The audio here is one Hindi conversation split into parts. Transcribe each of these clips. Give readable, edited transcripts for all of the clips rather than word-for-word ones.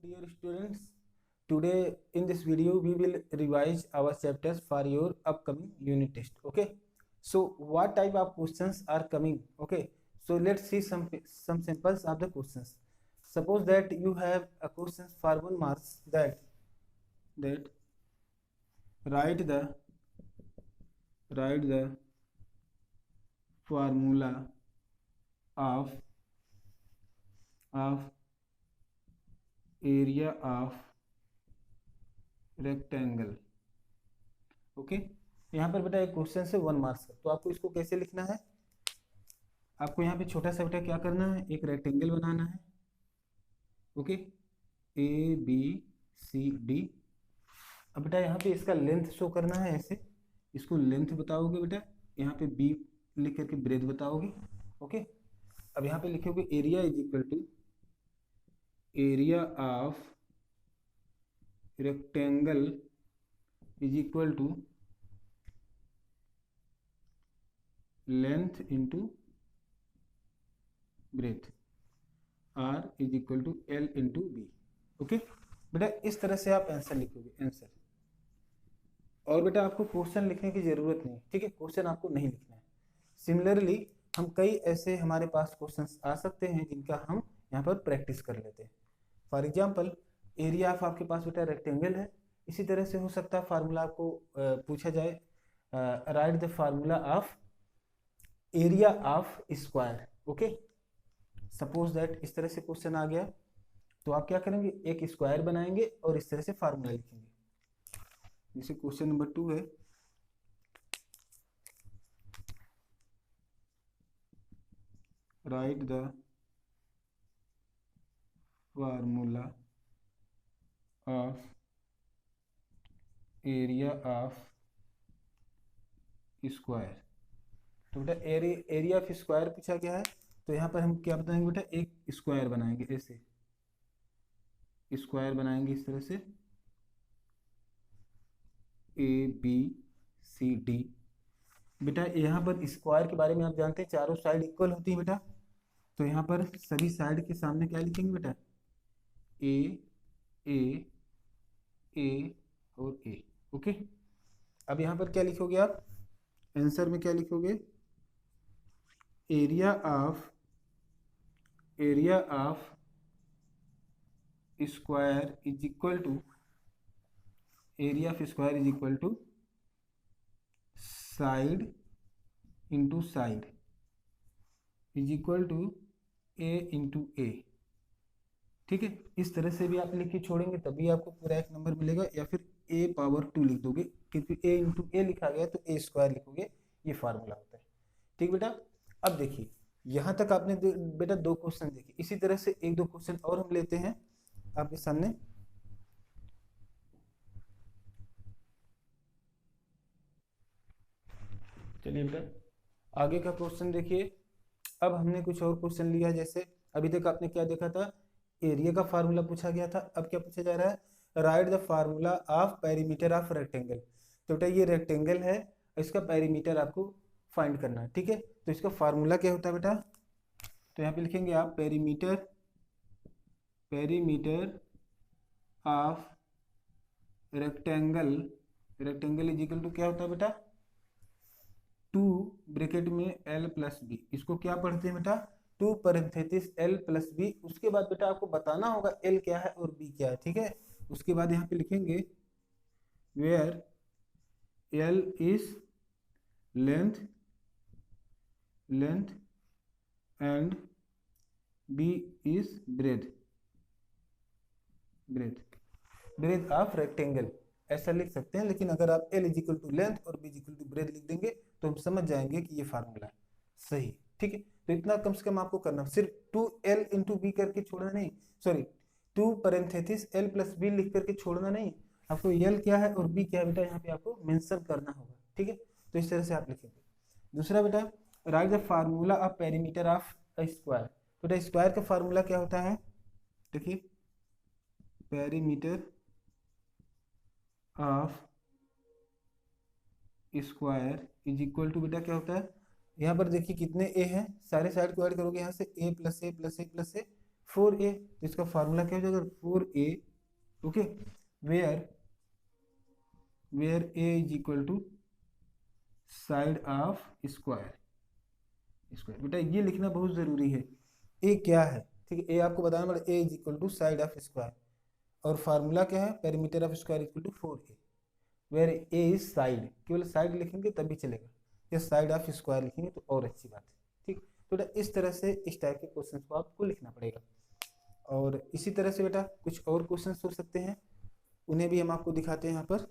Dear students, today in this video we will revise our chapters for your upcoming unit test. Okay, so what type of questions are coming? Okay, so let's see some samples of the questions. Suppose that you have a question for 1 marks that write the formula of area of rectangle. Okay, यहाँ पर बेटा एक क्वेश्चन से 1 मार्क्स का, तो आपको इसको कैसे लिखना है? आपको यहाँ पे छोटा सा बेटा क्या करना है, एक रेक्टेंगल बनाना है। Okay, A B C D. अब बेटा यहाँ पे इसका लेंथ शो करना है, ऐसे इसको लेंथ बताओगे बेटा, यहाँ पे बी लिख करके ब्रेथ बताओगे। ओके, अब यहाँ पे लिखोगे area is equal to area of rectangle is equal to length into breadth, R is equal to L into B. Okay बेटा, इस तरह से आप आंसर लिखोगे, आंसर। और बेटा आपको क्वेश्चन लिखने की जरूरत नहीं, ठीक है, क्वेश्चन आपको नहीं लिखना है। सिमिलरली हम कई ऐसे हमारे पास क्वेश्चंस आ सकते हैं जिनका हम यहाँ पर प्रैक्टिस कर लेते हैं। फॉर एग्जाम्पल, एरिया ऑफ आपके पास बेटा रेक्टेंगल है, इसी तरह से हो सकता है फार्मूला आपको पूछा जाए, write the formula of area of square. Okay, suppose that इस तरह से क्वेश्चन आ गया, तो आप क्या करेंगे, एक स्क्वायर बनाएंगे और इस तरह से फार्मूला लिखेंगे। जैसे क्वेश्चन नंबर 2 है, right the formula of area of square. तो बेटा एरिया ऑफ स्क्वायर पूछा गया है, तो यहाँ पर हम क्या बताएंगे बेटा, एक स्क्वायर बनाएंगे, ऐसे स्क्वायर बनाएंगे इस तरह से, ए बी सी डी। बेटा यहाँ पर स्क्वायर के बारे में आप जानते हैं, चारों साइड इक्वल होती है बेटा, तो यहाँ पर सभी साइड के सामने क्या लिखेंगे बेटा, ए ए ए और ए। ओके, अब यहाँ पर क्या लिखोगे आप, आंसर में क्या लिखोगे, area of square is equal to area of square is equal to side into side is equal to a into a. ठीक है, इस तरह से भी आप लिख के छोड़ेंगे तभी आपको पूरा एक नंबर मिलेगा, या फिर ए पावर 2 लिख दोगे, क्योंकि ए इंटू ए लिखा गया तो ए स्क्वायर लिखोगे, ये फार्मूला होता है। ठीक बेटा, अब देखिए यहाँ तक आपने बेटा 2 क्वेश्चन देखे, इसी तरह से 1-2 क्वेश्चन और हम लेते हैं आपके सामने। चलिए बेटा आगे का क्वेश्चन देखिए। अब हमने कुछ और क्वेश्चन लिया, जैसे अभी तक आपने क्या देखा था, एरिया का फार्मूला पूछा गया था, अब क्या पूछा जा रहा है, right the formula of perimeter of rectangle. तो बेटा ये रेक्टेंगल है, इसका पेरीमीटर आपको फाइंड करना है। ठीक है, तो इसका फार्मूला क्या होता है बेटा, तो यहाँ पे लिखेंगे आप perimeter of rectangle is equal to क्या होता है बेटा, 2 ब्रैकेट में एल प्लस बी। इसको क्या पढ़ते हैं बेटा, 2 पैरेंथेसिस एल प्लस बी। उसके बाद बेटा आपको बताना होगा एल क्या है और बी क्या है। ठीक है, उसके बाद यहाँ पे लिखेंगे where L is length and B is breadth of rectangle, ऐसा लिख सकते हैं। लेकिन अगर आप L is equal to length और B is equal to breadth लिख देंगे तो हम समझ जाएंगे कि ये फार्मूला है सही। ठीक है, तो इतना कम से कम आपको करना, सिर्फ 2l इंटू बी करके छोड़ना नहीं, sorry 2 parenthesis L plus B लिख करके छोड़ना नहीं, आपको एल क्या है और बी क्या है बेटा यहाँ पे आपको मेंशन करना होगा। ठीक है, तो इस तरह से आप लिखेंगे। दूसरा बेटा, write the formula of perimeter of square. तो बेटा स्क्वायर का फार्मूला क्या होता है, देखिए perimeter of square is equal to बेटा क्या होता है, यहाँ पर देखिए कितने ए हैं, सारे साइड को ऐड करोगे यहाँ से A plus A plus A plus A 4a, तो इसका फार्मूला क्या हो जाएगा 4a, okay, where a is equal to side of square. बेटा ये लिखना बहुत जरूरी है, ए क्या है, ठीक है, ए आपको बताना पड़ेगा, a is equal to side of square, और फार्मूला क्या है, perimeter of square equal to 4a, where a is side, केवल साइड लिखेंगे तभी चलेगा, या साइड ऑफ स्क्वायर लिखेंगे तो और अच्छी बात है, ठीक। तो बेटा इस तरह से इस टाइप के क्वेश्चन को आपको लिखना पड़ेगा, और इसी तरह से बेटा कुछ और क्वेश्चन हो सकते हैं, उन्हें भी हम आपको दिखाते हैं यहाँ पर।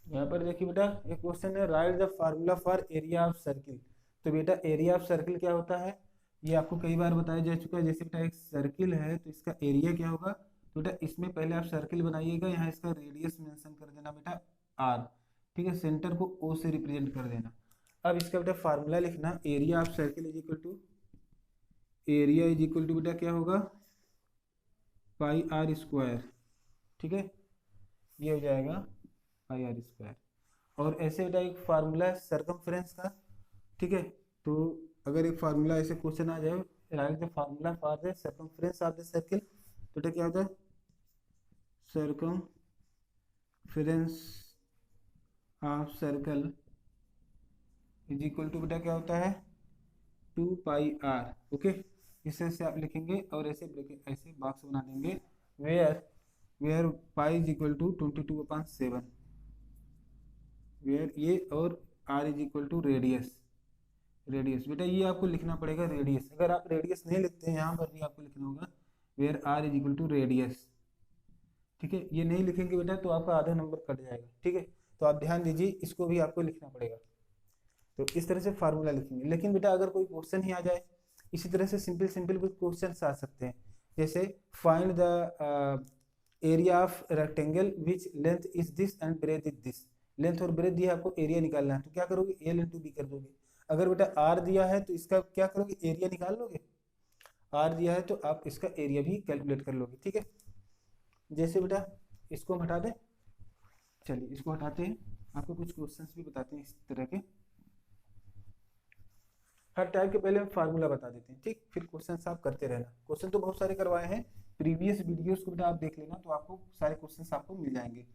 यहाँ पर देखिए बेटा एक क्वेश्चन है, right the formula for area of circle. तो बेटा एरिया ऑफ सर्किल क्या होता है, ये आपको कई बार बताया जा चुका है। जैसे बेटा एक सर्किल है तो इसका एरिया क्या होगा, तो बेटा इसमें पहले आप सर्किल बनाइएगा, यहाँ इसका रेडियस मेंशन कर देना बेटा आर, ठीक है, सेंटर को ओ से रिप्रेजेंट कर देना। अब इसका बेटा फार्मूला लिखना, area of circle is equal to, area is equal to बेटा क्या होगा, पाई आर स्क्वायर, ठीक है, ये हो जाएगा पाई आर स्क्वायर। और ऐसे बेटा एक फार्मूला है सर्कमफ्रेंस का, ठीक है, तो अगर एक फार्मूला ऐसे क्वेश्चन आ जाए, write the formula for the circumference of the circle, तो बेटा क्या होता है, circumference of circle is equal to बेटा क्या होता है 2 पाई आर, ओके। इस तरह से आप लिखेंगे और ऐसे ऐसे बॉक्स बना देंगे, where pi is equal to 22/7, where ये, और R is equal to radius बेटा ये आपको लिखना पड़ेगा रेडियस। अगर आप रेडियस नहीं लिखते हैं, यहाँ पर भी आपको लिखना होगा where R is equal to radius, ठीक है, ये नहीं लिखेंगे बेटा तो आपका आधा नंबर कट जाएगा, ठीक है। तो आप ध्यान दीजिए, इसको भी आपको लिखना पड़ेगा। तो इस तरह से फार्मूला लिखेंगे। लेकिन बेटा अगर कोई क्वेश्चन ही आ जाए, इसी तरह से सिंपल कुछ क्वेश्चन आ सकते हैं, जैसे find the area of rectangle which length is this and breadth is this. Length और ब्रेथ दिया, आपको एरिया निकालना है, तो क्या करोगे, एल इंटू बी कर दोगे। अगर बेटा आर दिया है तो इसका क्या करोगे, एरिया निकाल लोगे, आर दिया है तो आप इसका एरिया भी कैलकुलेट कर लोगे, ठीक है। जैसे बेटा इसको हम हटा दें, चलिए इसको हटाते हैं, आपको कुछ क्वेश्चंस भी बताते हैं इस तरह के। हर टाइप के पहले हम फार्मूला बता देते हैं, ठीक, फिर क्वेश्चन आप करते रहना। क्वेश्चन तो बहुत सारे करवाए हैं, प्रीवियस वीडियोस को बेटा आप देख लेना, तो आपको सारे क्वेश्चन आपको मिल जाएंगे।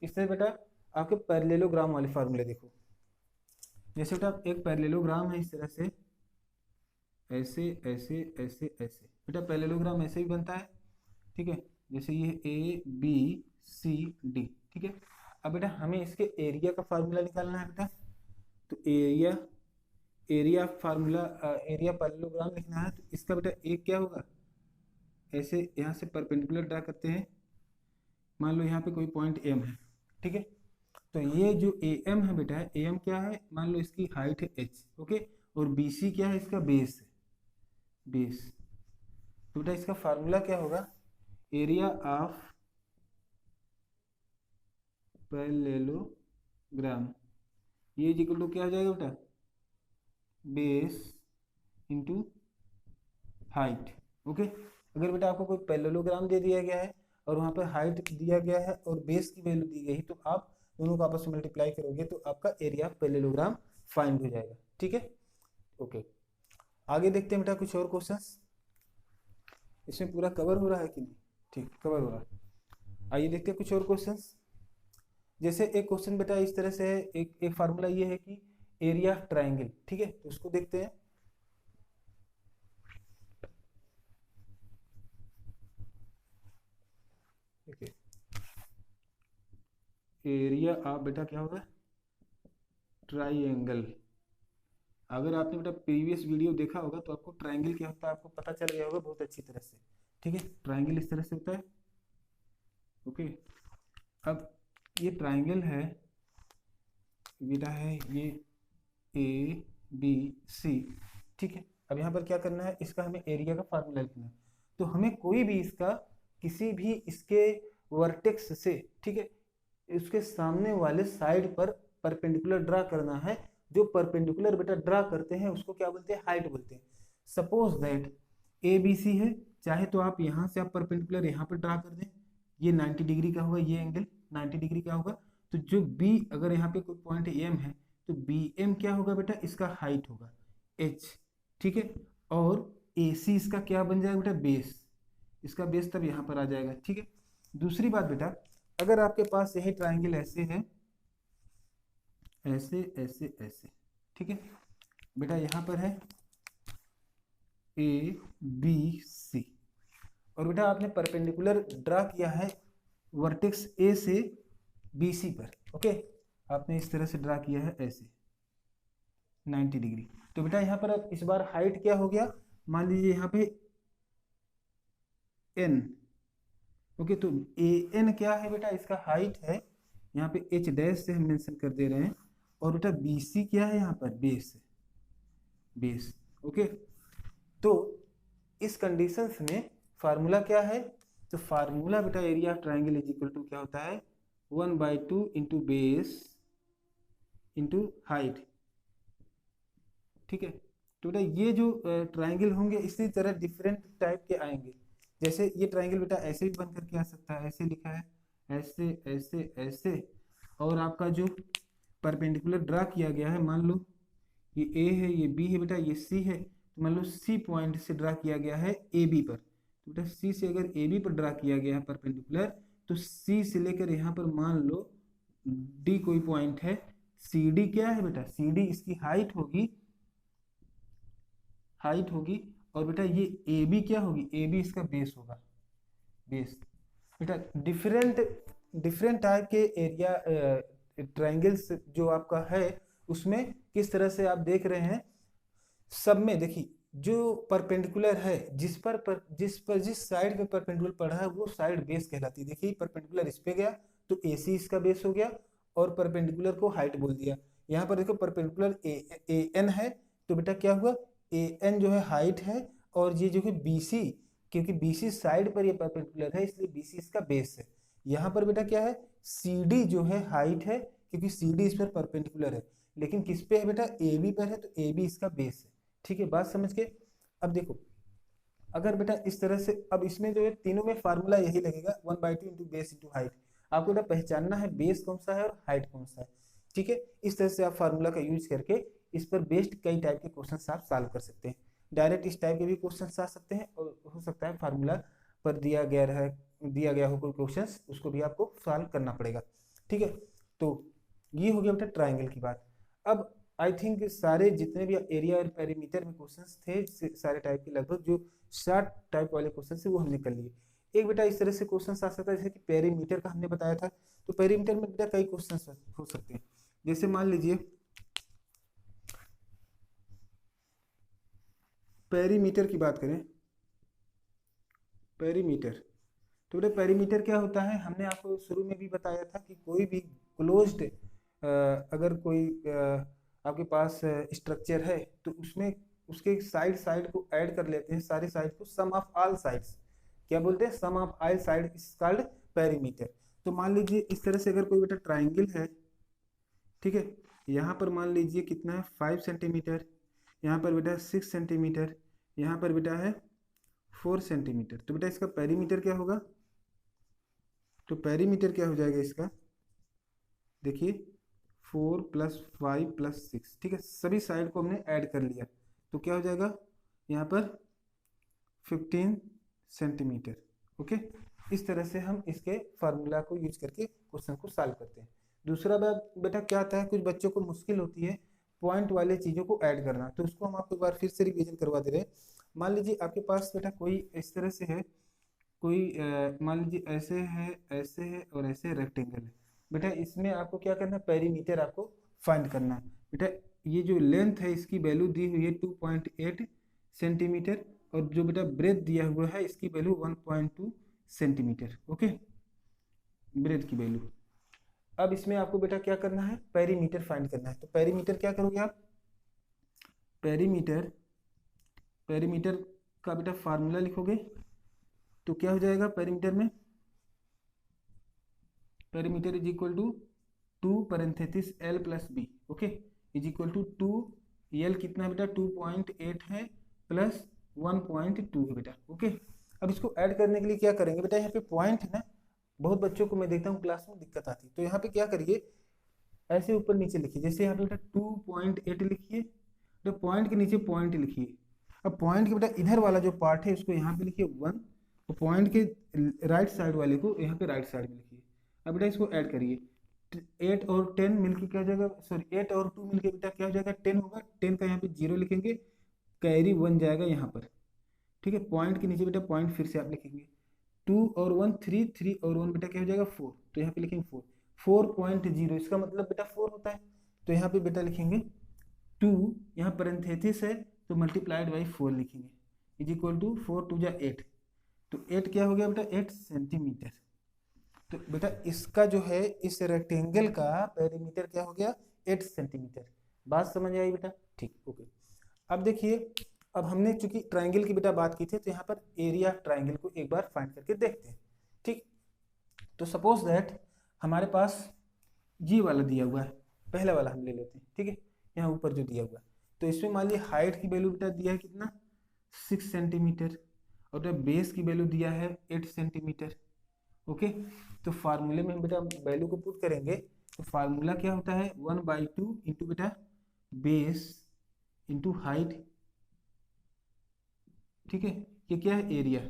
इस तरह बेटा आपके पैरेललोग्राम वाले फार्मूले देखो, जैसे बेटा एक पैरेललोग्राम है इस तरह से, ऐसे ऐसे ऐसे ऐसे, बेटा पैरेललोग्राम ऐसे ही बनता है, ठीक है, जैसे ये ए बी सी डी, ठीक है। अब बेटा हमें इसके एरिया का फार्मूला निकालना है बेटा, तो एरिया फार्मूला, एरिया पैरेललोग्राम लिखना है, तो इसका बेटा एक क्या होगा, ऐसे यहाँ से परपेंडिकुलर ड्रा करते हैं, मान लो यहाँ पे कोई पॉइंट एम है, ठीक है, तो ये जो ए एम है बेटा, ए एम क्या है, मान लो इसकी हाइट है एच, ओके, और बी सी क्या है, इसका बेस है, बेस। तो बेटा इसका फार्मूला क्या होगा, एरिया ऑफ पैरेललोग्राम, ये इक्वल टू क्या हो जाएगा बेटा, बेस इंटू हाइट, ओके। अगर बेटा आपको कोई पैरेललोग्राम दे दिया गया है और वहाँ पर हाइट दिया गया है और बेस की वैल्यू दी गई है, तो आप दोनों को आपस में मल्टीप्लाई करोगे तो आपका एरिया पैरेललोग्राम फाइंड हो जाएगा, ठीक है, ओके। आगे देखते हैं बेटा कुछ और क्वेश्चंस, इसमें पूरा कवर हो रहा है कि नहीं, ठीक, कवर हो रहा है। आइए देखते हैं कुछ और क्वेश्चंस। जैसे एक क्वेश्चन बेटा इस तरह से है, एक फार्मूला ये है कि एरिया ट्राइंगल, ठीक है, तो उसको देखते हैं। देखिए एरिया ऑफ बेटा क्या होगा, ट्राइंगल। अगर आपने बेटा प्रीवियस वीडियो देखा होगा तो आपको ट्राइंगल क्या होता है आपको पता चल गया होगा बहुत अच्छी तरह से, ठीक है। ट्राइंगल इस तरह से होता है, ओके। अब ये ट्राइंगल है बेटा, है ये ए बी सी, ठीक है। अब यहाँ पर क्या करना है, इसका हमें एरिया का फार्मूला लिखना है। तो हमें कोई भी इसका किसी भी इसके वर्टेक्स से, ठीक है, उसके सामने वाले साइड पर परपेंडिकुलर ड्रा करना है। जो परपेंडिकुलर बेटा ड्रा करते हैं उसको क्या बोलते हैं, हाइट बोलते हैं। Suppose that A B C है, चाहे तो आप यहाँ से आप परपेंडिकुलर यहाँ पर ड्रा कर दें, ये 90 डिग्री का होगा, ये एंगल 90 डिग्री का होगा। तो जो बी, अगर यहाँ पे कोई पॉइंट एम है तो बी एम क्या होगा बेटा, इसका हाइट होगा एच, ठीक है। और ए सी इसका क्या बन जाएगा बेटा, बेस, इसका बेस तब यहाँ पर आ जाएगा, ठीक है। दूसरी बात बेटा, अगर आपके पास यही ट्राइंगल ऐसे है, ऐसे ऐसे ऐसे, ठीक है बेटा, यहाँ पर है ए बी सी, और बेटा आपने परपेंडिकुलर ड्रा किया है वर्टेक्स ए से बी सी पर, ओके, आपने इस तरह से ड्रा किया है ऐसे 90 डिग्री। तो बेटा यहाँ पर अब इस बार हाइट क्या हो गया, मान लीजिए यहाँ पे एन, ओके, तो ए एन क्या है बेटा, इसका हाइट है, यहाँ पे एच डैश से हम मेंशन कर दे रहे हैं, और बेटा बी सी क्या है यहाँ पर, बेस है, बेस, ओके। तो इस कंडीशंस में फार्मूला क्या है, तो फार्मूला बेटा area of triangle is equal to क्या होता है, 1/2 इंटू बेस इंटू हाइट, ठीक है। तो बेटा ये जो ट्राइंगल होंगे इसी तरह डिफरेंट टाइप के आएंगे, जैसे ये ट्राइंगल बेटा ऐसे भी बन करके आ सकता है, ऐसे लिखा है, ऐसे ऐसे ऐसे, और आपका जो परपेंडिकुलर ड्रा किया गया है, मान लो ये ए है, ये बी है बेटा, ये सी है, तो मान लो सी पॉइंट से ड्रा किया गया है ए बी पर, तो बेटा सी से अगर ए बी पर ड्रा किया गया है परपेंडिकुलर, तो सी से लेकर यहाँ पर मान लो डी कोई पॉइंट है, सी डी क्या है बेटा, सी डी इसकी हाइट होगी, हाइट होगी, और बेटा ये ए बी क्या होगी, ए बी इसका बेस होगा, बेस। बेटा डिफरेंट डिफरेंट टाइप के एरिया ट्राइंगल्स जो आपका है उसमें किस तरह से आप देख रहे हैं, सब में देखिए जो परपेंडिकुलर है, जिस साइड पे परपेंडिकुलर पड़ा है वो साइड बेस कहलाती है। देखिए परपेंडिकुलर इस पे गया तो ए सी इसका बेस हो गया, और परपेंडिकुलर को हाइट बोल दिया। यहाँ पर देखो परपेंडिकुलर ए एन है, तो बेटा क्या हुआ, ए एन जो है हाइट है, और ये जो है बी सी, क्योंकि बी सी साइड पर ये परपेंडिकुलर है इसलिए बी सी इसका बेस है। यहाँ पर बेटा क्या है, सी डी जो है हाइट है, क्योंकि सी डी इस पर परपेंडिकुलर है, लेकिन किस पे है बेटा, ए बी पर है, तो ए बी इसका बेस है, ठीक है, बात समझ के। अब देखो अगर बेटा इस तरह से, अब इसमें जो है तीनों में फार्मूला यही लगेगा, 1/2 इंटू बेस इंटू हाइट। आपको बेटा पहचानना है बेस कौन सा है और हाइट कौन सा है, ठीक है। इस तरह से आप फार्मूला का यूज करके इस पर बेस्ड कई टाइप के क्वेश्चन आप सॉल्व कर सकते हैं। डायरेक्ट इस टाइप के भी क्वेश्चन आ सकते हैं, और हो सकता है फार्मूला पर दिया गया हो कोई क्वेश्चन, उसको भी आपको सॉल्व करना पड़ेगा, ठीक है। तो ये हो गया बेटा ट्राइंगल की बात। अब आई थिंक सारे जितने भी एरिया और पेरीमीटर में क्वेश्चंस थे, सारे टाइप के लगभग जो शार्ट टाइप वाले क्वेश्चन थे वो हमने कर लिए। एक बेटा इस तरह से क्वेश्चन आ सकता है जैसे कि पेरीमीटर का हमने बताया था, तो पेरीमीटर में बेटा कई क्वेश्चन हो सकते हैं। जैसे मान लीजिए पेरीमीटर की बात करें, पेरीमीटर, तो बेटा पेरीमीटर क्या होता है, हमने आपको शुरू में भी बताया था कि कोई भी क्लोज्ड अगर कोई आपके पास स्ट्रक्चर है तो उसमें उसके साइड साइड को ऐड कर लेते हैं, सारी साइड को, सम ऑफ ऑल साइड्स, क्या बोलते हैं, sum of all side is called perimeter. तो मान लीजिए इस तरह से अगर कोई बेटा ट्राइंगल है, ठीक है, यहाँ पर मान लीजिए कितना है 5 सेंटीमीटर, यहाँ पर बेटा 6 सेंटीमीटर, यहाँ पर बेटा है 4 सेंटीमीटर, तो बेटा इसका पेरीमीटर क्या होगा, तो पेरीमीटर क्या हो जाएगा इसका, देखिए 4 + 5 + 6, ठीक है, सभी साइड को हमने ऐड कर लिया, तो क्या हो जाएगा यहाँ पर 15 सेंटीमीटर, ओके। इस तरह से हम इसके फार्मूला को यूज करके क्वेश्चन को सॉल्व करते हैं। दूसरा बात बेटा क्या आता है, कुछ बच्चों को मुश्किल होती है पॉइंट वाले चीज़ों को ऐड करना, तो उसको हम आपको एक बार फिर से रिवीजन करवा दे रहे हैं। मान लीजिए आपके पास बेटा कोई इस तरह से है, कोई मान लीजिए ऐसे है, ऐसे है और ऐसे रेक्टेंगल है, बेटा इसमें आपको क्या करना है, पेरीमीटर आपको फाइंड करना है। बेटा ये जो लेंथ है इसकी वैल्यू दी हुई है 2.8 सेंटीमीटर, और जो बेटा ब्रेथ दिया हुआ है इसकी वैल्यू 1.2 सेंटीमीटर, ओके, ब्रेथ की वैल्यू। अब इसमें आपको बेटा क्या करना है, पेरीमीटर फाइंड करना है। तो पेरीमीटर क्या करोगे आप, पेरीमीटर पेरीमीटर का बेटा फार्मूला लिखोगे, तो क्या हो जाएगा पेरीमीटर में, perimeter is equal to 2 parenthesis L + B, okay, is equal to 2 L कितना है बेटा 2.8 है प्लस 1.2 है बेटा, ओके। अब इसको ऐड करने के लिए क्या करेंगे बेटा, यहाँ पे पॉइंट है ना, बहुत बच्चों को मैं देखता हूँ क्लास में दिक्कत आती है, तो यहाँ पे क्या करिए, ऐसे ऊपर नीचे लिखिए। जैसे यहाँ पे बेटा 2.8 लिखिए, तो पॉइंट के नीचे पॉइंट लिखिए। अब पॉइंट के बेटा इधर वाला जो पार्ट है उसको यहाँ पे लिखिए 1, तो पॉइंट के राइट साइड वाले को यहाँ पे राइट साइड में लिखिए। अब बेटा इसको ऐड करिए, 8 और 10 मिलके क्या हो जाएगा, सॉरी 8 और 2 मिलके बेटा क्या हो जाएगा, 10 होगा। 10 का यहाँ पे 0 लिखेंगे, कैरी 1 जाएगा यहाँ पर, ठीक है। पॉइंट के नीचे बेटा पॉइंट फिर से आप लिखेंगे, 2 और 1 3, 3 और 1 बेटा क्या हो जाएगा 4, तो यहाँ पे लिखेंगे 4, 4.0, इसका मतलब बेटा 4 होता है। तो यहाँ पे बेटा लिखेंगे 2, यहाँ पैरेंथेसिस है तो मल्टीप्लाइड बाई 4 लिखेंगे, इज इक्वल टू 4 2 जा 8, तो 8 क्या हो गया बेटा 8 सेंटीमीटर। तो बेटा इसका जो है इस रेक्टेंगल का पेरीमीटर क्या हो गया 8 सेंटीमीटर। बात समझ आई बेटा, ठीक, ओके। अब देखिए, अब हमने चूंकि ट्राइंगल की बेटा बात की थी, तो यहाँ पर एरिया ट्राइंगल को एक बार फाइंड करके देखते हैं, ठीक। तो सपोज दैट हमारे पास ये वाला दिया हुआ है, पहला वाला हम ले लेते हैं, ठीक है। यहाँ ऊपर जो दिया हुआ है, तो इसमें मान लीजिए हाइट की वैल्यू बेटा दिया है कितना 6 सेंटीमीटर, और बेटा बेस की वैल्यू दिया है 8 सेंटीमीटर, ओके। तो फार्मूले में हम बेटा वैल्यू को पुट करेंगे, तो फार्मूला क्या होता है 1/2 इंटू बेटा बेस इंटू हाइट, ठीक है। ये क्या है area,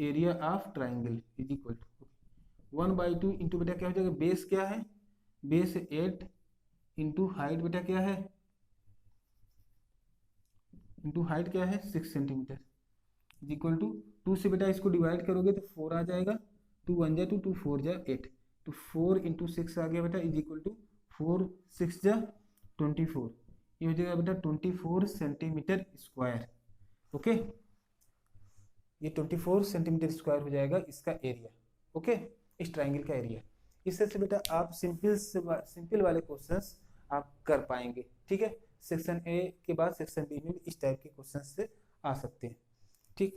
area of triangle is equal to 1/2 into बेटा क्या हो जाएगा, बेस क्या है, बेस 8 इंटू हाइट बेटा क्या है, इंटू हाइट क्या है 6 सेंटीमीटर, इज इक्वल टू 2 से बेटा इसको डिवाइड करोगे तो 4 आ जाएगा, 2 1 जा 2, 2 4 जा 8, तो 4 इंटू 6 आ गया बेटा, इज इक्वल टू 4 6 जा 24, ये हो जाएगा बेटा 24 सेंटीमीटर स्क्वायर, ओके। ये 24 सेंटीमीटर स्क्वायर हो जाएगा इसका एरिया, ओके, इस ट्राइंगल का एरिया। इस तरह से बेटा आप सिंपल वाले क्वेश्चंस आप कर पाएंगे, ठीक है। सेक्शन ए के बाद सेक्शन बी में भी इस टाइप के क्वेश्चंस से आ सकते हैं, ठीक।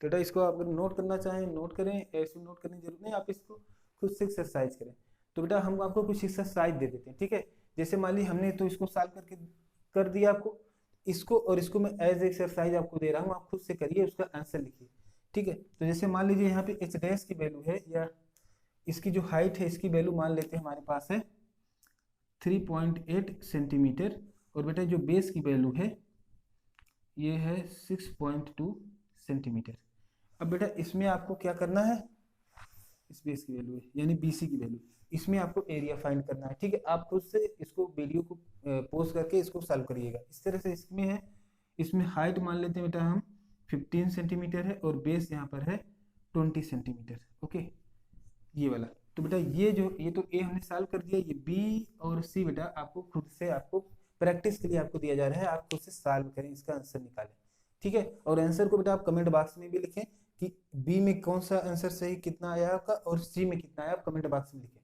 तो बेटा इसको आप अगर नोट करना चाहें नोट करें, ऐसे नोट करने की जरूरत नहीं, आप इसको खुद से एक्सरसाइज करें। तो बेटा हम आपको कुछ एक्सरसाइज दे देते हैं, ठीक है। जैसे मान ली हमने तो इसको सॉल्व करके कर दिया आपको, इसको और इसको मैं एज एक्सरसाइज आपको दे रहा हूँ, आप खुद से करिए, उसका आंसर लिखिए, ठीक है। तो जैसे मान लीजिए यहाँ पे एच डैश की वैल्यू है, या इसकी जो हाइट है इसकी वैल्यू मान लेते हैं हमारे पास है 3.8 सेंटीमीटर, और बेटा जो बेस की वैल्यू है ये है 6.2 सेंटीमीटर। अब बेटा इसमें आपको क्या करना है, इस बेस की वैल्यू है यानी बीसी की वैल्यू, इसमें आपको एरिया फाइंड करना है, ठीक है। आप खुद से इसको वीडियो को पोस्ट करके इसको सॉल्व करिएगा। इस तरह से इसमें है, इसमें हाइट मान लेते हैं बेटा हम 15 सेंटीमीटर है, और बेस यहाँ पर है 20 सेंटीमीटर, ओके, ये वाला। तो बेटा ये तो ए हमने सॉल्व कर दिया, ये बी और सी बेटा आपको खुद से, आपको प्रैक्टिस के लिए आपको दिया जा रहा है, आप खुद से सॉल्व करें, इसका आंसर निकालें, ठीक है। और आंसर को बेटा आप कमेंट बॉक्स में भी लिखें कि बी में कौन सा आंसर सही कितना आया आपका, और सी में कितना आया, आप कमेंट बॉक्स में लिखें,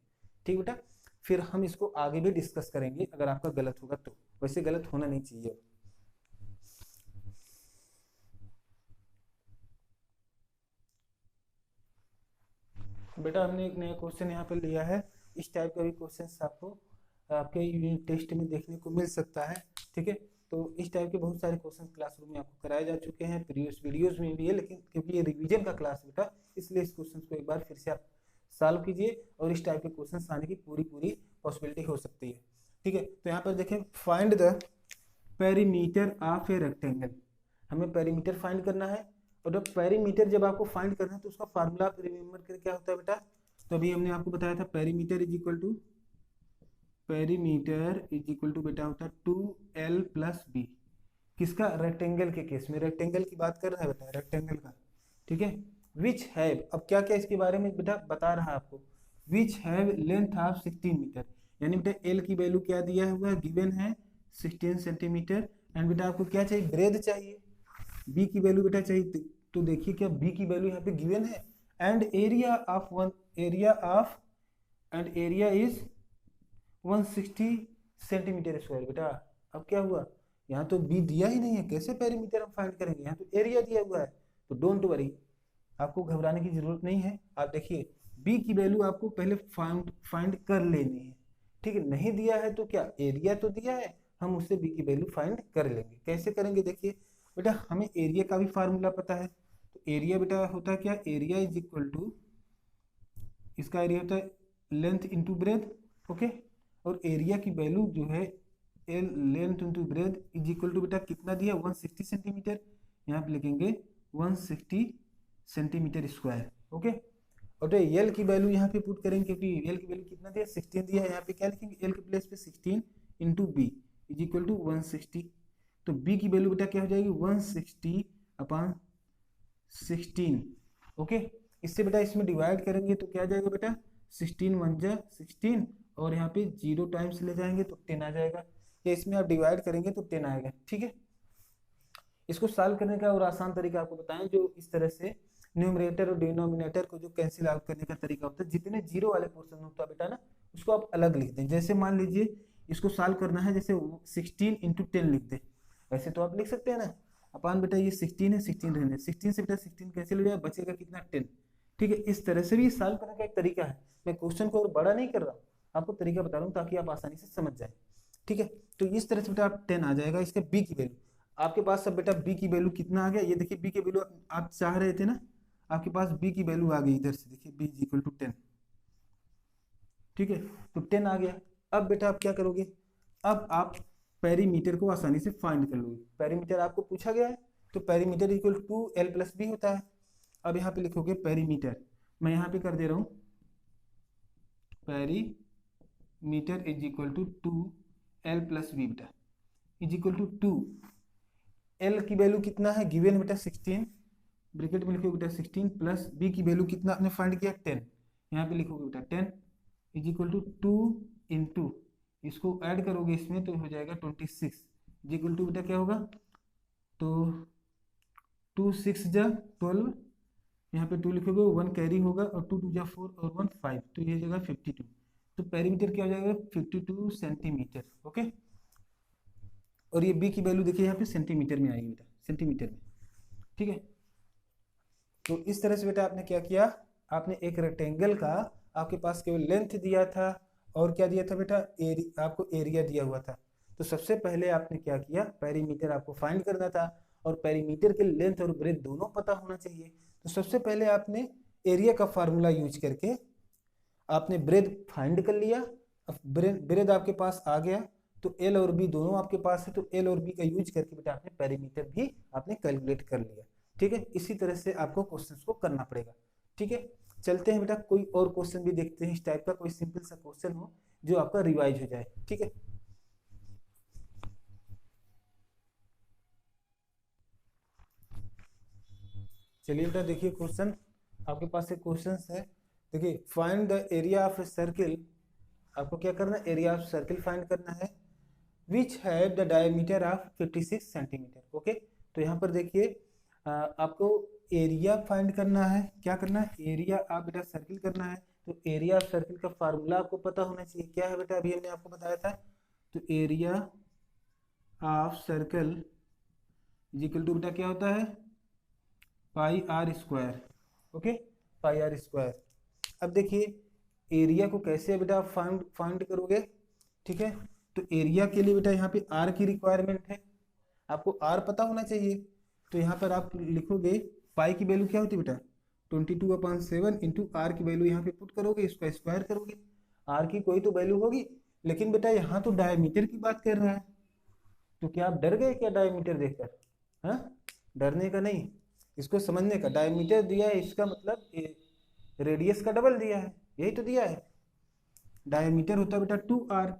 ठीक बेटा। फिर हम इसको आगे भी डिस्कस करेंगे, अगर आपका गलत होगा तो, वैसे गलत होना नहीं चाहिए। बेटा हमने एक नया क्वेश्चन यहाँ पर लिया है, इस टाइप का भी क्वेश्चन आपको आपके यूनिट टेस्ट में देखने को मिल सकता है, ठीक है। तो इस टाइप के बहुत सारे क्वेश्चन क्लासरूम में आपको कराए जा चुके हैं, प्रीवियस वीडियोस में भी है, लेकिन क्योंकि ये रिवीजन का क्लास बेटा, इसलिए इस क्वेश्चन को एक बार फिर से आप सॉल्व कीजिए, और इस टाइप के क्वेश्चन आने की पूरी पॉसिबिलिटी हो सकती है, ठीक है। तो यहाँ पर देखें, find the perimeter of a rectangle, हमें पेरीमीटर फाइंड करना है, और जब पेरीमीटर जब आपको फाइंड करना है तो उसका फार्मूला आप रिमेंबर करके क्या होता है बेटा, तो अभी हमने आपको बताया था पेरीमीटर इज इक्वल टू बेटा होता है 2l प्लस बी, किसका, रेक्टेंगल के केस में, रेक्टेंगल की बात कर रहा है बेटा, रेक्टेंगल का, ठीक है। विच हैव, अब क्या क्या इसके बारे में बेटा बता रहा है आपको, which have length of 16 meter, यानी बेटा एल की वैल्यू क्या दिया हुआ है, गिवन है 16 सेंटीमीटर, एंड बेटा आपको क्या चाहिए, ब्रेथ चाहिए, बी की वैल्यू बेटा चाहिए, तो देखिए क्या बी की वैल्यू यहाँ पे गिवन है, and area is 160 centimeter square. बेटा अब क्या हुआ, यहाँ तो बी दिया ही नहीं है, कैसे पेरीमीटर हम फाइंड करेंगे, यहाँ तो एरिया दिया हुआ है, तो डोंट वरी, आपको घबराने की जरूरत नहीं है। आप देखिए बी की वैल्यू आपको पहले फाइंड कर लेनी है, ठीक है। नहीं दिया है तो क्या, एरिया तो दिया है, हम उससे बी की वैल्यू फाइंड कर लेंगे। कैसे करेंगे, देखिए बेटा हमें एरिया का भी फार्मूला पता है, तो एरिया बेटा होता है क्या, एरिया इज इक्वल टू, इसका एरिया होता है लेंथ इंटू ब्रेथ, ओके। और एरिया की वैल्यू जो है L length into breadth is equal to बेटा कितना दिया 160 सेंटीमीटर, यहाँ पे लिखेंगे 160 सेंटीमीटर स्क्वायर, ओके। और एल की वैल्यू यहाँ पे पुट करेंगे क्योंकि एल की वैल्यू कितना दिया 16 दिया है, यहाँ पे क्या लिखेंगे एल के प्लेस पे 16 into B is equal to 160। तो बी की वैल्यू बेटा क्या हो जाएगी 160 अपॉन 16, ओके। इससे बेटा इसमें डिवाइड करेंगे तो क्या जाएगा बेटा 16 1 जा 16 और यहाँ पे 0 टाइम्स ले जाएंगे तो 10 आ जाएगा, या इसमें आप डिवाइड करेंगे तो 10 आएगा, ठीक है। इसको सॉल्व करने का और आसान तरीका आपको बताएं, जो इस तरह से न्यूमरेटर और डिनोमिनेटर को जो कैंसिल आउट करने का तरीका होता है, जितने जीरो वाले पोर्शन होता है बेटा ना उसको आप अलग लिख दें। जैसे मान लीजिए इसको सॉल्व करना है, जैसे 16 इंटू 10 लिख दे, वैसे तो आप लिख सकते हैं ना अपान बेटा ये 16 है 16 रहने 16 से बेटा 16 कैंसिल हो जाए बचेगा कितना 10, ठीक है। इस तरह से भी सॉल्व करने का एक तरीका है। मैं क्वेश्चन को और बड़ा नहीं कर रहा हूँ, आपको तरीका बता रहा हूँ ताकि आप आसानी से समझ जाए, ठीक है। तो इस तरह से बेटा आप 10 आ जाएगा। इसके बी की वैल्यू आपके पास सब बेटा बी की वैल्यू कितना आ गया, ये देखिए बी की वैल्यू आप चाह रहे थे ना, आपके पास बी की वैल्यू आ गई इधर से, देखिए बी इज इक्वल टू 10, ठीक है। तो 10 आ गया। अब बेटा आप क्या करोगे, अब आप पेरीमीटर को आसानी से फाइंड कर लोगे। पेरीमीटर आपको पूछा गया है तो perimeter equal to L plus B होता है। अब यहाँ पे लिखोगे पेरीमीटर, मैं यहाँ पे कर दे रहा हूँ perimeter is equal to 2 L plus B बेटा इज इक्वल टू 2। एल की वैल्यू कितना है गिवन बेटा 16, ब्रैकेट में लिखोगे बेटा 16 प्लस बी की वैल्यू कितना आपने फाइंड किया 10, यहाँ पे लिखोगे बेटा 10 इज इक्वल टू 2 इंटू इसको ऐड करोगे इसमें तो हो जाएगा 26 इज इक्वल टू बेटा क्या होगा, तो 2 6 जा 12, यहाँ पे 2 लिखोगे 1 कैरी होगा और 2 2 जा 4 और 1 5, तो ये जगह 52। तो पेरीमीटर क्या हो जाएगा 52 सेंटीमीटर, ओके। और ये बी की वैल्यू देखिए यहाँ पे सेंटीमीटर में आएगी बेटा, सेंटीमीटर में, ठीक है। तो इस तरह से बेटा आपने क्या किया, आपने एक रेक्टेंगल का आपके पास केवल लेंथ दिया था और क्या दिया था बेटा आपको एरिया दिया हुआ था। तो सबसे पहले आपने क्या किया, पेरीमीटर आपको फाइंड करना था और पेरीमीटर के लेंथ और ब्रेथ दोनों पता होना चाहिए। तो सबसे पहले आपने एरिया का फार्मूला यूज करके आपने ब्रेथ फाइंड कर लिया। अब ब्रेथ आपके पास आ गया तो एल और बी दोनों आपके पास है, तो एल और बी का यूज करके बेटा आपने पेरीमीटर भी आपने कैलकुलेट कर लिया, ठीक है। इसी तरह से आपको क्वेश्चंस को करना पड़ेगा, ठीक है। चलते हैं बेटा कोई और क्वेश्चन भी देखते हैं इस टाइप का, कोई सिंपल सा क्वेश्चन हो जो आपका रिवाइज हो जाए, ठीक है। चलिए बेटा देखिए क्वेश्चन आपके पास एक क्वेश्चन है, देखिए find the area of a circle. आपको क्या करना है, एरिया ऑफ सर्किल फाइंड करना है which have the diameter of 56 centimetre, okay. तो यहाँ पर देखिए आपको एरिया फाइंड करना है, क्या करना है एरिया आप बेटा सर्किल करना है। तो एरिया ऑफ सर्किल का फार्मूला आपको पता होना चाहिए, क्या है बेटा अभी हमने आपको बताया था। तो area of circle is equal to बेटा क्या होता है pi are square, okay, pi are square. अब देखिए एरिया को कैसे बेटा आप फाइंड करोगे, ठीक है। तो एरिया के लिए बेटा यहाँ पे आर की रिक्वायरमेंट है, आपको आर पता होना चाहिए। तो यहाँ पर आप लिखोगे पाई की वैल्यू क्या होती है बेटा 22/7 इंटू आर की वैल्यू यहाँ पे पुट करोगे, इसका स्क्वायर करोगे, आर की कोई तो वैल्यू होगी। लेकिन बेटा यहाँ तो डायमीटर की बात कर रहा है, तो क्या आप डर गए क्या डायमीटर देखकर, हाँ डरने का नहीं, इसको समझने का। डायमीटर दिया है इसका मतलब रेडियस का डबल दिया है, यही तो दिया है। डायमीटर होता है बेटा 2r,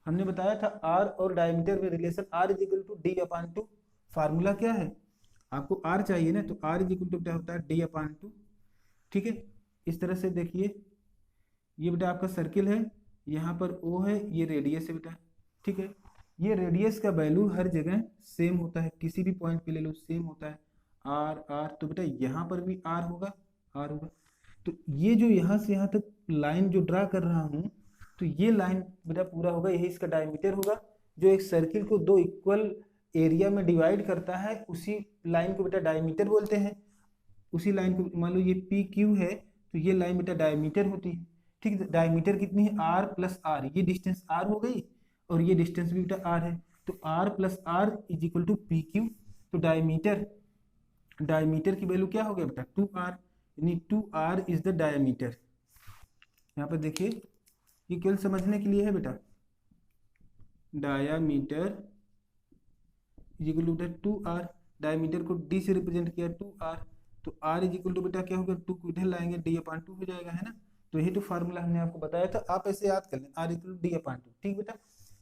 हमने बताया था r और डायमीटर में relation r is equal to d/2। फार्मूला क्या है, आपको r चाहिए ना, तो r इज इक्वल टू क्या होता है d/2, ठीक है। इस तरह से देखिए ये बेटा आपका सर्किल है, यहाँ पर O है, ये रेडियस है बेटा, ठीक है। ये रेडियस का वैल्यू हर जगह सेम होता है, किसी भी पॉइंट पे ले लो सेम होता है r। तो बेटा यहाँ पर भी r होगा, r होगा। तो ये जो यहाँ से यहाँ तक लाइन जो ड्रा कर रहा हूँ, तो ये लाइन बेटा पूरा होगा, यही इसका डायमीटर होगा। जो एक सर्किल को दो इक्वल एरिया में डिवाइड करता है उसी लाइन को बेटा डायमीटर बोलते हैं। उसी लाइन को मान लो ये पी क्यू है, तो ये लाइन बेटा डायमीटर होती है, ठीक है। डायमीटर कितनी है आर प्लस आर, ये डिस्टेंस आर हो गई और ये डिस्टेंस भी बेटा आर है, तो R plus R is equal to P Q. तो डायमीटर की वैल्यू क्या हो गया बेटा 2r, यानी 2r इज द डायमीटर। यहाँ पर देखिए ये केवल समझने के लिए है बेटा। Diameter is equal to 2r, diameter को d से रिप्रेजेंट किया 2r, तो r इज इक्वल टू बेटा क्या होगा, 2 को इधर लाएंगे d/2 हो जाएगा, है ना। तो यही तो फार्मूला हमने आपको बताया था, आप ऐसे याद कर लें, r इक्वल टू d/2, ठीक बेटा।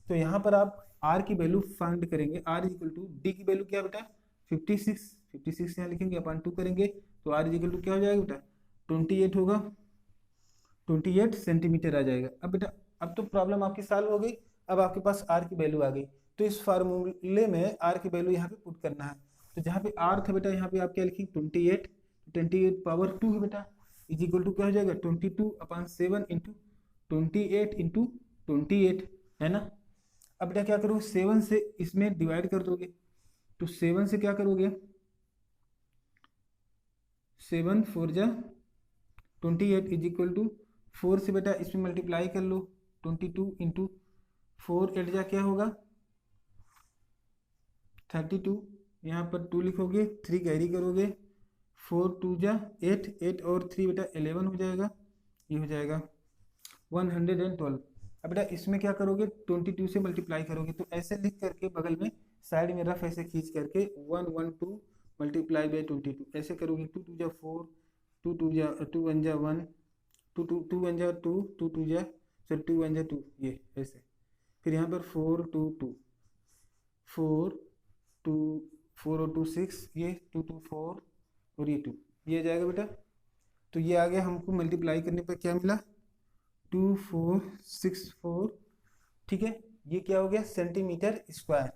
तो यहाँ पर आप r की वैल्यू फाइंड करेंगे, r is equal to d की वैल्यू क्या बेटा 56 यहाँ लिखेंगे, अपन 2 करेंगे तो r इज इक्वल टू क्या हो जाएगा बेटा 28 होगा, 28 सेंटीमीटर आ जाएगा। अब बेटा अब तो प्रॉब्लम आपकी सॉल्व हो गई, अब आपके पास r की वैल्यू आ गई, तो इस फार्मूले में r की वैल्यू यहाँ पे पुट करना है। तो जहाँ पे r था बेटा, यहाँ पे आप क्या लिखेंगे 28, 28 पावर 2 है बेटा, इज इक्वल टू क्या हो जाएगा 22/7 इंटू 28 इंटू 28, है ना। अब बेटा क्या करोगे, 7 से इसमें डिवाइड कर दोगे, तो 7 से क्या करोगे, 7 4 जा 28 इज इक्वल टू 4 से बेटा इसमें मल्टीप्लाई कर लो, 22 इंटू 4 8 जा क्या होगा 32, यहाँ पर 2 लिखोगे, 3 कैरी करोगे, 4 2 जा 8, 8 और 3 बेटा 11 हो जाएगा, ये हो जाएगा 112। अब बेटा इसमें क्या करोगे 22 से मल्टीप्लाई करोगे, तो ऐसे लिख करके बगल में साइड में रफ ऐसे खींच करके 112 मल्टीप्लाई बाई 22 ऐसे करोगे, 2 2 जा 4, 2 2 जा 2 1 जा 1, 2 2 2 1 जा 2, 2 2 जा सर 2 1 जा 2, ये ऐसे। फिर यहाँ पर 4 2 2 4 2 4 और 2 6, ये 2 2 4 और ये 2, ये आ जाएगा बेटा। तो ये आ गया, हमको मल्टीप्लाई करने पर क्या मिला 2464, ठीक है। ये क्या हो गया सेंटीमीटर स्क्वायर,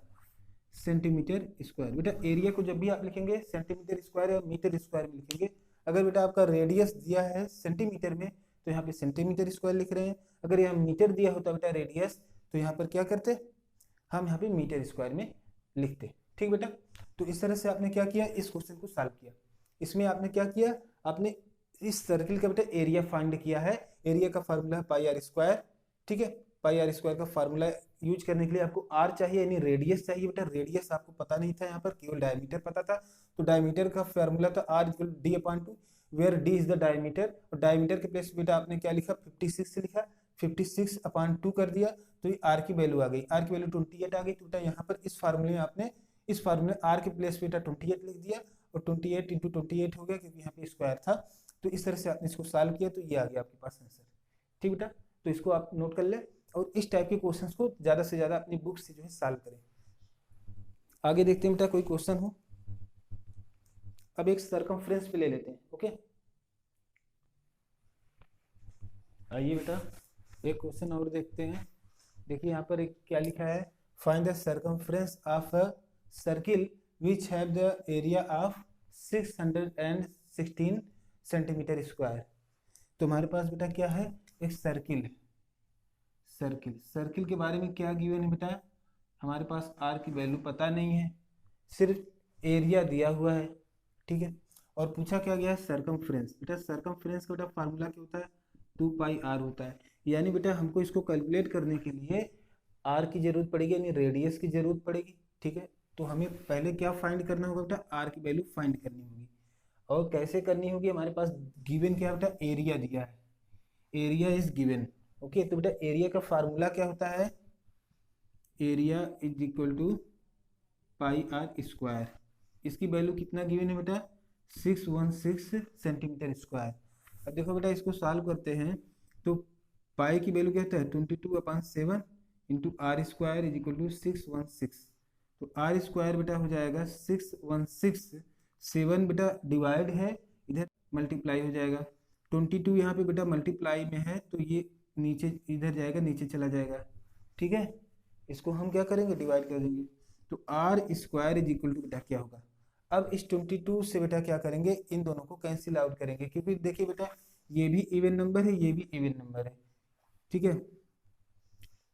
सेंटीमीटर स्क्वायर। बेटा एरिया को जब भी आप लिखेंगे सेंटीमीटर स्क्वायर या मीटर स्क्वायर में लिखेंगे। अगर बेटा आपका रेडियस दिया है सेंटीमीटर में तो यहाँ पे सेंटीमीटर स्क्वायर लिख रहे हैं, अगर यहाँ मीटर दिया होता बेटा रेडियस तो यहाँ पर क्या करते, हम यहाँ पे मीटर स्क्वायर में लिखते, ठीक बेटा। तो इस तरह से आपने क्या किया, इस क्वेश्चन को सॉल्व किया। इसमें आपने क्या किया, आपने इस सर्किल का बेटा एरिया फाइंड किया है, एरिया का फार्मूला है पाई आर स्क्वायर, ठीक है। पाई आर स्क्वायर का फार्मूला यूज करने के लिए आपको आर चाहिए यानी रेडियस चाहिए बेटा, रेडियस आपको पता नहीं था, यहाँ पर केवल डायमीटर पता था, तो डायमीटर का फार्मूला था R equal d/2 where D is the diameter, और डायमीटर के प्लेस बेटा आपने क्या लिखा 56 से लिखा, 56/2 कर दिया, तो ये आर की वैल्यू आ गई, आर की वैल्यू 28 आ गई। तो बेटा यहाँ पर इस फार्मूले में आपने इस फार्मूले आर के प्लेस बेटा 28 लिख दिया, और 28 इंटू 28 हो गया क्योंकि यहाँ पे स्क्वायर था। तो इस तरह से आपने इसको सॉल्व किया, तो ये आ गया आपके पास आंसर, ठीक बेटा। तो इसको आप नोट कर ले और इस टाइप के क्वेश्चंस को ज़्यादा से ज़्यादा अपनी बुक से जो है सॉल्व करें। आगे देखते हैं बेटा कोई क्वेश्चन हो। अब एक सर्कमफ्रेंस पे ले लेते हैं, ओके। आइए बेटा एक क्वेश्चन और देखते हैं। देखिए यहाँ पर एक क्या लिखा है, find the circumference of a circle which have the area of 616 centimetre square. तो हमारे पास बेटा क्या है, एक सर्किल है, सर्किल के बारे में क्या गिवन है बेटा, हमारे पास आर की वैल्यू पता नहीं है, सिर्फ एरिया दिया हुआ है, ठीक है। और पूछा क्या गया है सर्कमफ्रेंस, बेटा सर्कमफ्रेंस का बेटा फार्मूला क्या होता है 2 पाई आर होता है, यानी बेटा हमको इसको कैलकुलेट करने के लिए आर की जरूरत पड़ेगी यानी रेडियस की जरूरत पड़ेगी, ठीक है। तो हमें पहले क्या फाइंड करना होगा बेटा, आर की वैल्यू फाइंड करनी होगी, और कैसे करनी होगी, हमारे पास गिवन क्या बेटा एरिया दिया है, एरिया इज गिवन, ओके। तो बेटा एरिया का फार्मूला क्या होता है, area is equal to pi are square, इसकी वैल्यू कितना गिवन है बेटा 616 सेंटीमीटर स्क्वायर। अब देखो बेटा इसको सॉल्व करते हैं, तो पाई की वैल्यू क्या होता है 22/7 into R square is equal to 616, तो आर स्क्वायर बेटा हो जाएगा 616, 7 बेटा डिवाइड है इधर मल्टीप्लाई हो जाएगा, 22 यहाँ पे बेटा मल्टीप्लाई में है तो ये नीचे इधर जाएगा, नीचे चला जाएगा, ठीक है। इसको हम क्या करेंगे डिवाइड कर देंगे, तो R square is equal to बेटा क्या होगा, अब इस 22 से बेटा क्या करेंगे, इन दोनों को कैंसिल आउट करेंगे, क्योंकि देखिए बेटा ये भी इवन नंबर है ये भी इवन नंबर है, ठीक है।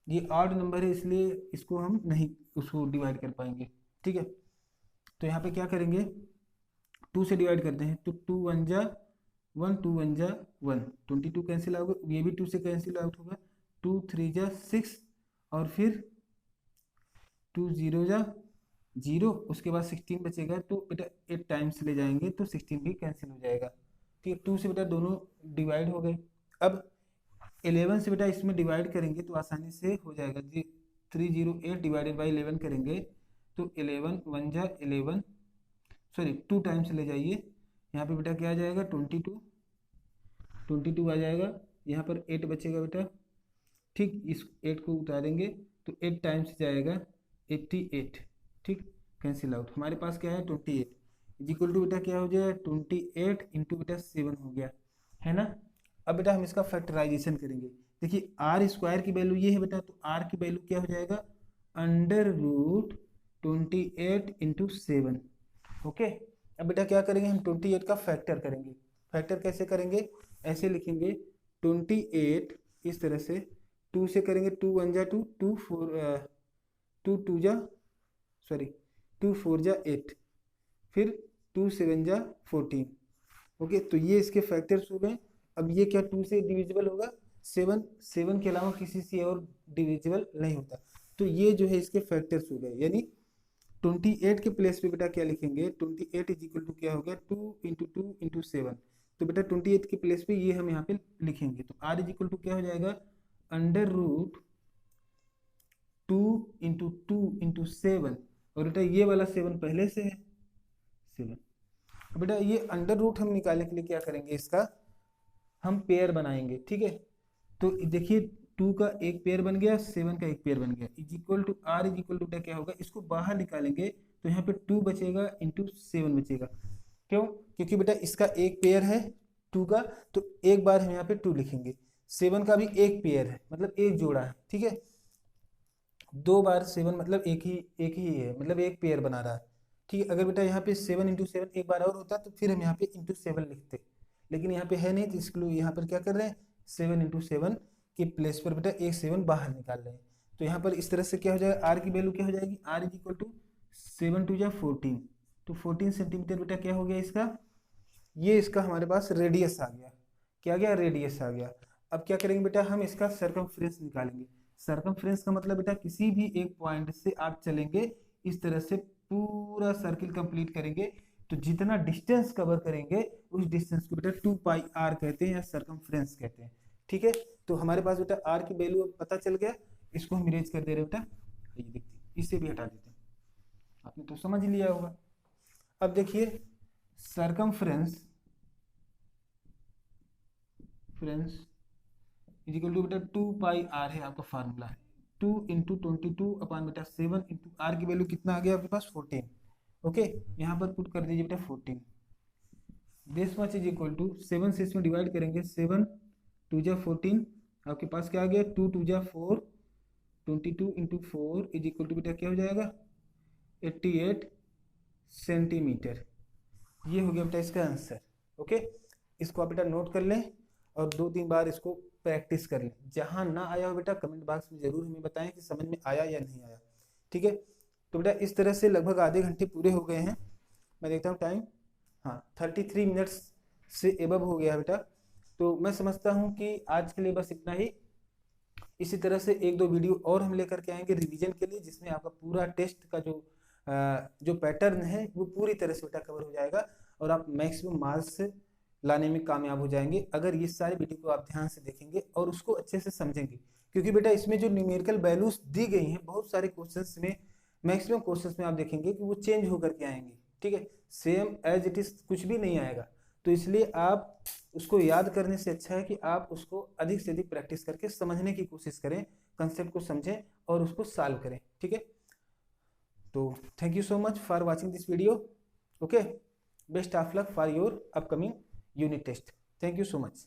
ये ऑड नंबर है इसलिए इसको हम नहीं उसको डिवाइड कर पाएंगे, ठीक है। तो यहाँ पे क्या करेंगे 2 से डिवाइड करते हैं, तो 2 1 जा 1, 2 1 जा 1, 22 कैंसिल होगा, ये भी 2 से कैंसिल आउट होगा, 2 3 जा 6 और फिर 2 0 जा 0, उसके बाद 16 बचेगा, तो बेटा 8 टाइम्स ले जाएंगे तो 16 भी कैंसिल हो जाएगा, ठीक है। 2 से बेटा दोनों डिवाइड हो गए। अब 11 से बेटा इसमें डिवाइड करेंगे तो आसानी से हो जाएगा जी। 308 डिवाइडेड बाई 11 करेंगे तो 11 1 जा 11, सॉरी 2 टाइम्स ले जाइए, यहाँ पे बेटा क्या आ जाएगा 22 आ जाएगा, यहाँ पर 8 बचेगा बेटा। ठीक, इस 8 को उतारेंगे तो 8 टाइम्स जाएगा 88। ठीक, कैंसिल आउट, हमारे पास क्या है 28 इज इक्वल टू बेटा क्या हो जाएगा 28 इंटू बेटा 7 हो गया, है ना। अब बेटा हम इसका फैक्टराइजेशन करेंगे। देखिए आर स्क्वायर की वैल्यू ये है बेटा, तो आर की वैल्यू क्या हो जाएगा √28 इंटू 7। ओके, अब बेटा क्या करेंगे हम 28 का फैक्टर करेंगे। फैक्टर कैसे करेंगे, ऐसे लिखेंगे 28 इस तरह से, 2 से करेंगे 2 1 जा 2, 2 2 जा, सॉरी 2 4 जा 8, फिर 2 7 जा 14। ओके, तो ये इसके फैक्टर्स हो गए। अब ये क्या 2 से डिविजिबल होगा, 7 के अलावा किसी से और डिविजिबल नहीं होता, तो ये जो है इसके फैक्टर्स हो गए। यानी 28 के प्लेस पे बेटा क्या लिखेंगे 28 इज इक्वल टू क्या हो गया 2 इंटू 2 इंटू 7। तो बेटा 28 के प्लेस पे ये हम यहाँ पे लिखेंगे, तो आर इज इक्वल टू क्या हो जाएगा √2 इंटू 2 इंटू 7, और बेटा ये वाला 7 पहले से है 7। बेटा ये अंडर रूट हम निकालने के लिए क्या करेंगे, इसका हम पेयर बनाएंगे। ठीक है, तो देखिए 2 का एक पेयर बन गया, 7 का एक पेयर बन गया, is equal to R is equal to क्या होगा, इसको बाहर निकालेंगे तो यहाँ पे 2 बचेगा इंटू 7 बचेगा। क्यों, क्योंकि बेटा इसका एक पेयर है 2 का, तो एक बार हम यहाँ पे 2 लिखेंगे, 7 का भी एक पेयर है मतलब एक जोड़ा है। ठीक है, 2 बार 7 मतलब एक ही है, मतलब एक पेयर बना रहा है। ठीक है, अगर बेटा यहाँ पे 7 इंटू 7 एक बार और होता तो फिर हम यहाँ पे इंटू 7 लिखते, लेकिन यहाँ पे है नहीं, तो इसके लिए यहाँ पर क्या कर रहे हैं 7 इंटू 7 के प्लेस पर बेटा एक 7 बाहर निकाल रहे हैं। तो यहाँ पर इस तरह से क्या हो जाएगा, आर की वैल्यू क्या हो जाएगी, आर इज इक्वल टू 7 2 जा 14, तो 14 सेंटीमीटर बेटा क्या हो गया इसका, ये इसका हमारे पास रेडियस आ गया। क्या गया, रेडियस आ गया। अब क्या करेंगे बेटा, हम इसका सरकमफ्रेंस निकालेंगे। सरकमफ्रेंस का मतलब बेटा किसी भी एक पॉइंट से आप चलेंगे इस तरह से पूरा सर्किल कंप्लीट करेंगे, तो जितना डिस्टेंस कवर करेंगे उस डिस्टेंस को बेटा 2 पाई आर कहते हैं या सरकमफ्रेंस कहते हैं। ठीक है, तो हमारे पास बेटा आर की वैल्यू पता चल गया, इसको हम इरेज कर दे रहे बेटा, ये देखिए इसे भी हटा देते हैं, आपने तो समझ लिया होगा। अब देखिए सरकमफ्रेंस इज इक्वल टू बेटा 2 पाई आर है आपका फार्मूला है, 2 इंटू 22 अपॉन बेटा 7 इंटू आर की वैल्यू कितना आ गया आपके पास 14। ओके, यहाँ पर पुट कर दीजिए बेटा 14, this much is equal to 7 से इसमें डिवाइड करेंगे, 7 2 जा 14, आपके पास क्या आ गया 2 2 जा 4, 22 इंटू 4 इज इक्वल टू बेटा क्या हो जाएगा 88 सेंटीमीटर। ये हो गया बेटा इसका आंसर। ओके, इसको आप बेटा नोट कर लें और 2-3 बार इसको प्रैक्टिस कर लें। जहां ना आया हो बेटा कमेंट बॉक्स में जरूर हमें बताएं कि समझ में आया या नहीं आया। ठीक है, तो बेटा इस तरह से लगभग आधे घंटे पूरे हो गए हैं, मैं देखता हूँ टाइम, हाँ 33 मिनट्स से एबव हो गया बेटा। तो मैं समझता हूँ कि आज के लिए बस इतना ही। इसी तरह से 1-2 वीडियो और हम लेकर के आएंगे रिवीजन के लिए, जिसमें आपका पूरा टेस्ट का जो पैटर्न है वो पूरी तरह से बेटा कवर हो जाएगा और आप मैक्सिमम मार्क्स लाने में कामयाब हो जाएंगे अगर ये सारे वीडियो को आप ध्यान से देखेंगे और उसको अच्छे से समझेंगे। क्योंकि बेटा इसमें जो न्यूमेरिकल वैल्यूज दी गई हैं बहुत सारे क्वेश्चंस में, मैक्सिमम क्वेश्चंस में आप देखेंगे कि वो चेंज होकर के आएंगे। ठीक है, सेम एज इट इज कुछ भी नहीं आएगा, तो इसलिए आप उसको याद करने से अच्छा है कि आप उसको अधिक से अधिक प्रैक्टिस करके समझने की कोशिश करें, कंसेप्ट को समझें और उसको सॉल्व करें। ठीक है, तो thank you so much for watching this video. Okay, best of luck for your upcoming unit test. Thank you so much.